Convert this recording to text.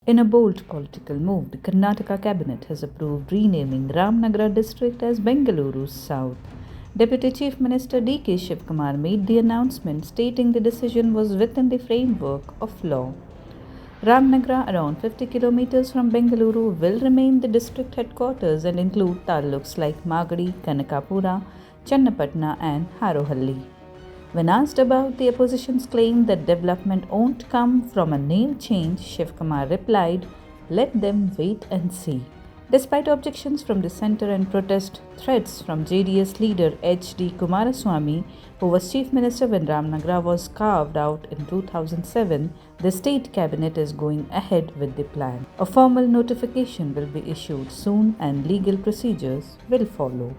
In a bold political move, the Karnataka Cabinet has approved renaming Ramanagara district as Bengaluru South. Deputy Chief Minister DK Shivakumar made the announcement, stating the decision was within the framework of law. Ramanagara, around 50 kilometres from Bengaluru, will remain the district headquarters and include taluks like Magadi, Kanakapura, Channapatna and Harohalli. When asked about the opposition's claim that development won't come from a name change, Shivakumar replied, "Let them wait and see." Despite objections from the centre and protest threats from JDS leader H.D. Kumaraswamy, who was Chief Minister when Ramanagara was carved out in 2007, the state cabinet is going ahead with the plan. A formal notification will be issued soon and legal procedures will follow.